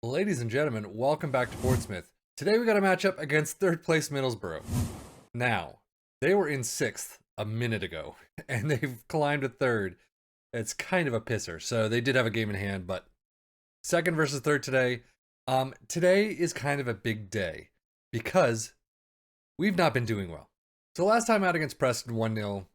Ladies and gentlemen, welcome back to Portsmouth. Today we got a matchup against third place Middlesbrough. Now, they were in 6th a minute ago, and they've climbed to 3rd. It's kind of a pisser, so they did have a game in hand, but 2nd versus 3rd today. Today is kind of a big day, because we've not been doing well. So last time out against Preston, 1-0.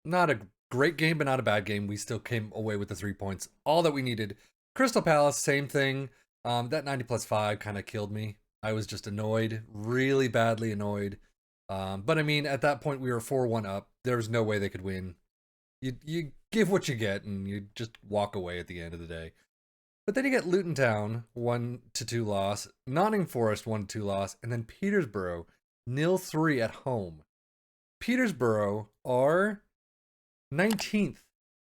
Not a great game, but not a bad game. We still came away with the 3 points. All that we needed. Crystal Palace, same thing. That 90 plus 5 kind of killed me. I was just annoyed, really badly annoyed. But I mean, at that point, we were 4-1 up. There was no way they could win. You give what you get, and you just walk away at the end of the day. But then you get Luton Town, 1-2 loss, Nottingham Forest, 1-2 loss, and then Peterborough, 0-3 at home. Peterborough are 19th,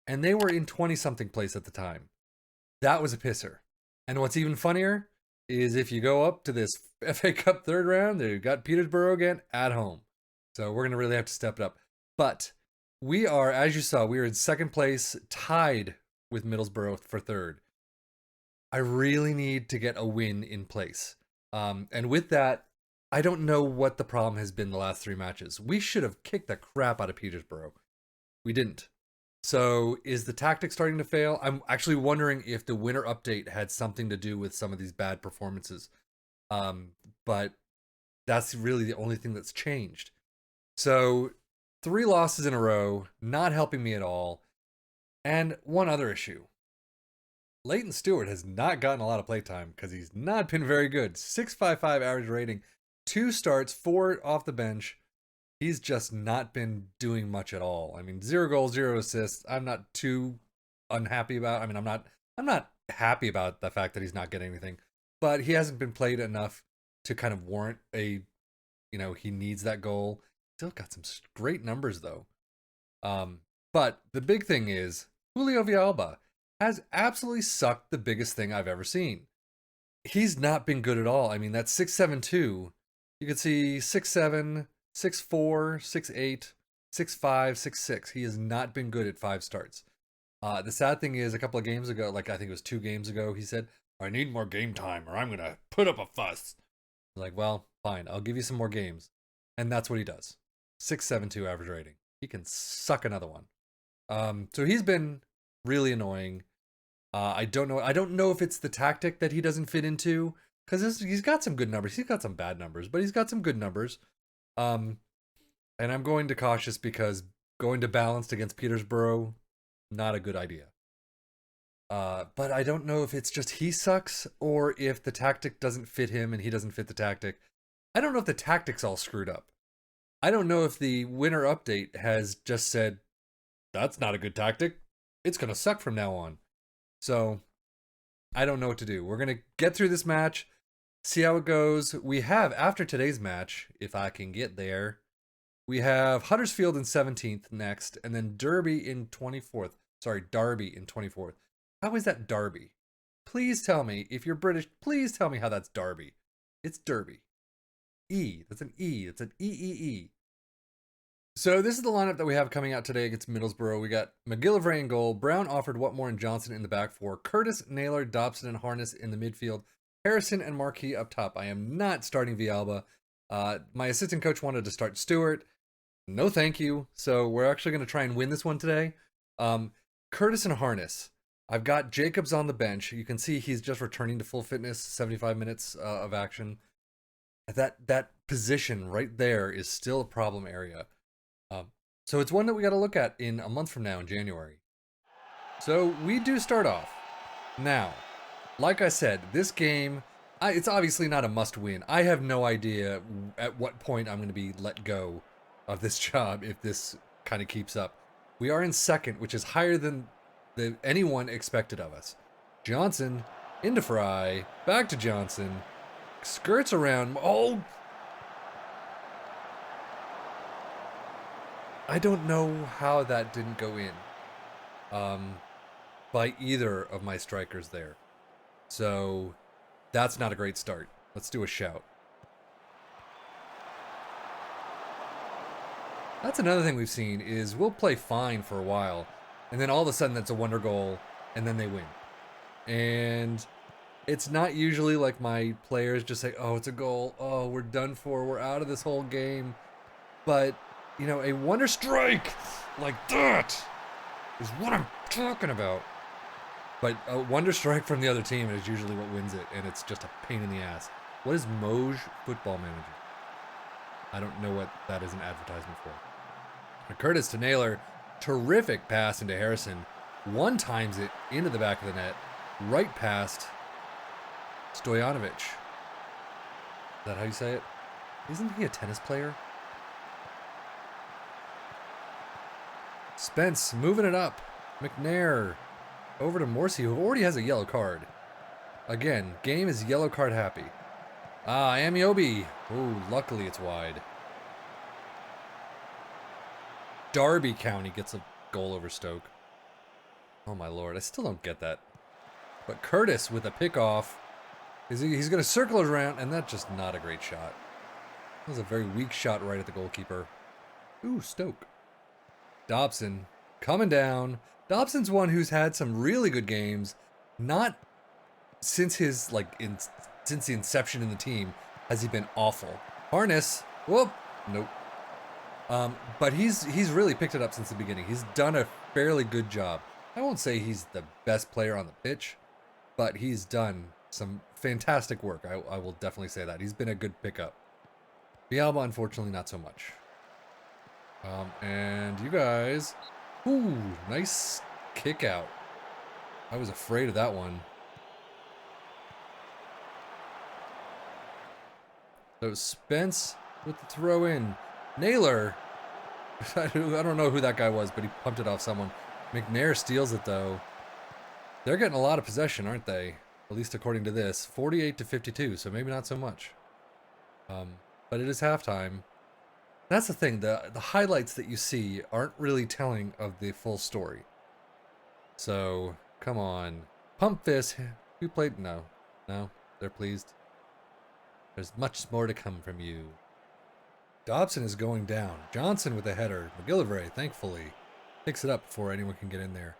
and they were in 20-something place at the time. That was a pisser. And what's even funnier is if you go up to this FA Cup third round, they've got Peterborough again at home. So we're going to really have to step it up. But we are, as you saw, we are in 2nd place, tied with Middlesbrough for 3rd. I really need to get a win in place. And with that, I don't know what the problem has been the last 3 matches. We should have kicked the crap out of Peterborough. We didn't. So is the tactic starting to fail? I'm actually wondering if the winter update had something to do with some of these bad performances. But that's really the only thing that's changed. So 3 losses in a row, not helping me at all. And one other issue. Leighton Stewart has not gotten a lot of playtime because he's not been very good. 6.55 average rating, 2 starts, 4 off the bench. He's just not been doing much at all. I mean, 0 goals, 0 assists. I'm not too unhappy about. I mean, I'm not happy about the fact that he's not getting anything, but he hasn't been played enough to kind of warrant a, he needs that goal. Still got some great numbers though. But the big thing is Julio Villalba has absolutely sucked the biggest thing I've ever seen. He's not been good at all. I mean, that's 6'7" you can see 6'7", 6'4", 6'8", 6'5", 6'6". He has not been good at 5 starts. The sad thing is, a couple of games ago, like I think it was 2 games ago, he said, "I need more game time or I'm going to put up a fuss." Like, well, fine, I'll give you some more games. And that's what he does. 6.72 average rating. He can suck another one. So he's been really annoying. I don't know if it's the tactic that he doesn't fit into, because he's got some good numbers. He's got some bad numbers, but he's got some good numbers. And I'm going to cautious because going to balanced against Peterborough, not a good idea. But I don't know if it's just he sucks or if the tactic doesn't fit him and he doesn't fit the tactic. I don't know if the tactic's all screwed up. I don't know if the winter update has just said, that's not a good tactic. It's going to suck from now on. So I don't know what to do. We're going to get through this match, see how it goes. We have, after today's match, if I can get there, we have Huddersfield in 17th next, and then Derby in 24th. Sorry, Derby in 24th. How is that Derby? Please tell me, if you're British, please tell me how that's Derby. It's Derby. E. That's an E. It's an E-E-E. So this is the lineup that we have coming out today against Middlesbrough. We got McGillivray in goal, Brown, Offord, Whatmore, and Johnson in the back 4, Curtis, Naylor, Dobson, and Harness in the midfield, Harrison and Marquis up top. I am not starting Villalba. My assistant coach wanted to start Stewart. No thank you. So we're actually going to try and win this one today. Curtis and Harness. I've got Jacobs on the bench. You can see he's just returning to full fitness, 75 minutes of action. That position right there is still a problem area. So it's one that we got to look at in a month from now in January. So we do start off. Now, like I said, this game, it's obviously not a must win. I have no idea at what point I'm going to be let go of this job if this kind of keeps up. We are in 2nd, which is higher than anyone expected of us. Johnson into Fry, back to Johnson, skirts around. Oh! I don't know how that didn't go in by either of my strikers there. So that's not a great start. Let's do a shout. That's another thing we've seen is we'll play fine for a while, and then all of a sudden that's a wonder goal, and then they win. And It's not usually like my players just say, oh, it's a goal. Oh, we're done for. We're out of this whole game. But, you know, a wonder strike like that is what I'm talking about. But a wonder strike from the other team is usually what wins it, and it's just a pain in the ass. What is Moj Football Manager? I don't know what that is an advertisement for. Curtis to Naylor. Terrific pass into Harrison. One times it into the back of the net. Right past Stojanovic. Is that how you say it? Isn't he a tennis player? Spence moving it up. McNair over to Morsi, who already has a yellow card. Again, game is yellow card happy. Amiobi. Oh, luckily it's wide. Derby County gets a goal over Stoke. Oh my lord, I still don't get that. But Curtis with a pick-off. He's going to circle it around, and that's just not a great shot. That was a very weak shot right at the goalkeeper. Ooh, Stoke. Dobson coming down. Dobson's one who's had some really good games. Not since his, since the inception in the team has he been awful. Harness. Whoop. Nope. But he's really picked it up since the beginning. He's done a fairly good job. I won't say he's the best player on the pitch, but he's done some fantastic work. I will definitely say that. He's been a good pickup. Bialba, unfortunately, not so much. And you guys... Ooh, nice kick out. I was afraid of that one. So Spence with the throw in. Naylor. I don't know who that guy was, but he pumped it off someone. McNair steals it, though. They're getting a lot of possession, aren't they? At least according to this. 48-52, so maybe not so much. But it is halftime. That's the thing. The highlights that you see aren't really telling of the full story. So, come on. Pump this. Who played? No. No? They're pleased. There's much more to come from you. Dobson is going down. Johnson with a header. McGillivray, thankfully, picks it up before anyone can get in there.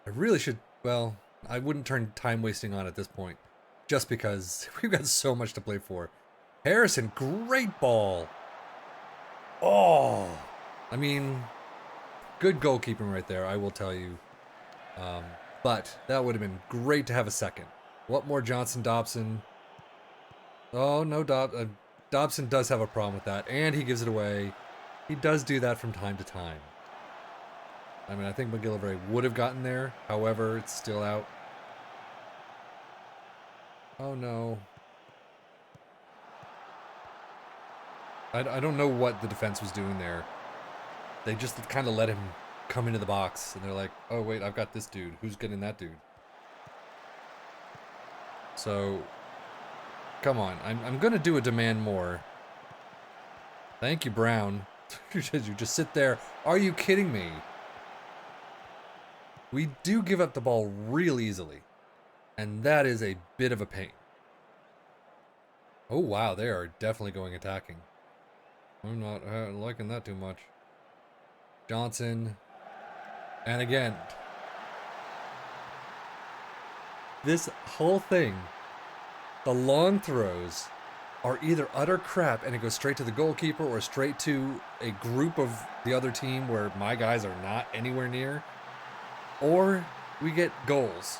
I really should... Well, I wouldn't turn time wasting on at this point. Just because we've got so much to play for. Harrison, great ball. Oh, I mean, good goalkeeping right there, I will tell you. But that would have been great to have a second. What more Johnson, Dobson? Oh, no, Dobson does have a problem with that, and he gives it away. He does do that from time to time. I mean, I think McGillivray would have gotten there. However, it's still out. Oh, no. I don't know what the defense was doing there. They just kind of let him come into the box, and they're like, oh, wait, I've got this dude. Who's getting that dude? So, come on. I'm going to do a demand more. Thank you, Brown. You just sit there. Are you kidding me? We do give up the ball real easily, and that is a bit of a pain. Oh, wow, they are definitely going attacking. I'm not liking that too much. Johnson. And again. This whole thing, the long throws are either utter crap and it goes straight to the goalkeeper or straight to a group of the other team where my guys are not anywhere near. Or we get goals.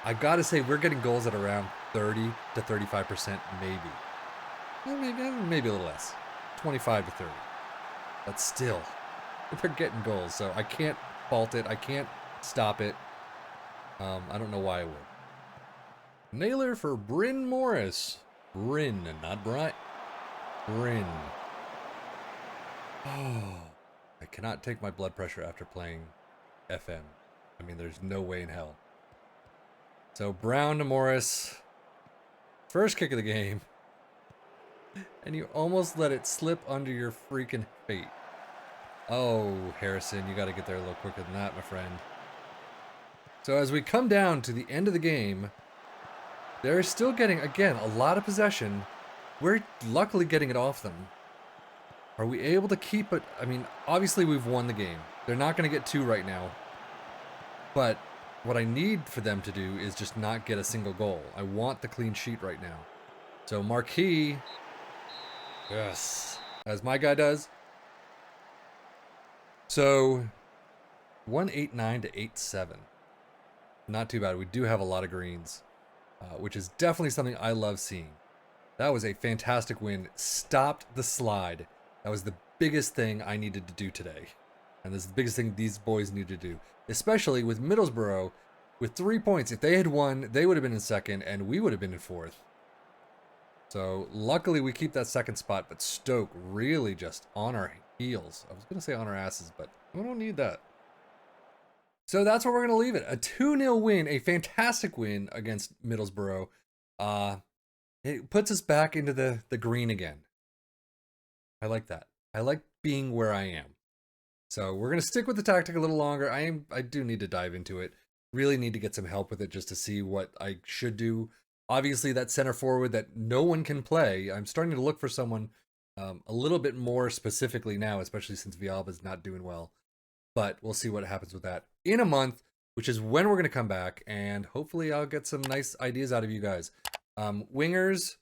I gotta say, we're getting goals at around 30 to 35% maybe. Maybe a little less. 25 to 30. But still, they're getting goals, so I can't fault it. I can't stop it. I don't know why I would. Naylor for Bryn Morris. Bryn, not Brian. Bryn. Oh, I cannot take my blood pressure after playing FM. I mean, there's no way in hell. So Brown to Morris. First kick of the game. And you almost let it slip under your freaking feet. Oh, Harrison, you got to get there a little quicker than that, my friend. So as we come down to the end of the game, they're still getting, again, a lot of possession. We're luckily getting it off them. Are we able to keep it? I mean, obviously we've won the game. They're not going to get two right now. But what I need for them to do is just not get a single goal. I want the clean sheet right now. So Marquis, yes, as my guy does. So 189 to 87. Not too bad. We do have a lot of greens, which is definitely something I love seeing. That was a fantastic win. Stopped the slide. That was the biggest thing I needed to do today. And this is the biggest thing these boys need to do. Especially with Middlesbrough with 3 points. If they had won, they would have been in second and we would have been in fourth. So luckily we keep that second spot, but Stoke really just on our heels. I was going to say on our asses, but we don't need that. So that's where we're going to leave it. A 2-0 win, a fantastic win against Middlesbrough. It puts us back into the green again. I like that. I like being where I am. So we're going to stick with the tactic a little longer. I do need to dive into it. Really need to get some help with it just to see what I should do. Obviously, that center forward that no one can play, I'm starting to look for someone a little bit more specifically now, especially since Villalba's not doing well. But we'll see what happens with that in a month, which is when we're going to come back. And hopefully I'll get some nice ideas out of you guys. Wingers,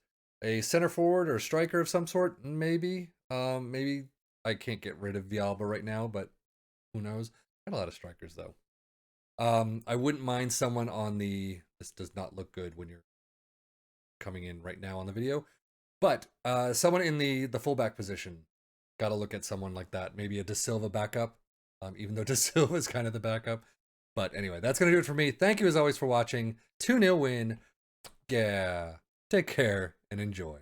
a center forward or a striker of some sort, maybe. Maybe I can't get rid of Villalba right now, but who knows? Got a lot of strikers, though. I wouldn't mind someone on the... This does not look good when you're coming in right now on the video. But someone in the fullback position. Got to look at someone like that. Maybe a De Silva backup. Even though De Silva is kind of the backup. But anyway, that's going to do it for me. Thank you as always for watching. 2-0 win. Yeah. Take care and enjoy.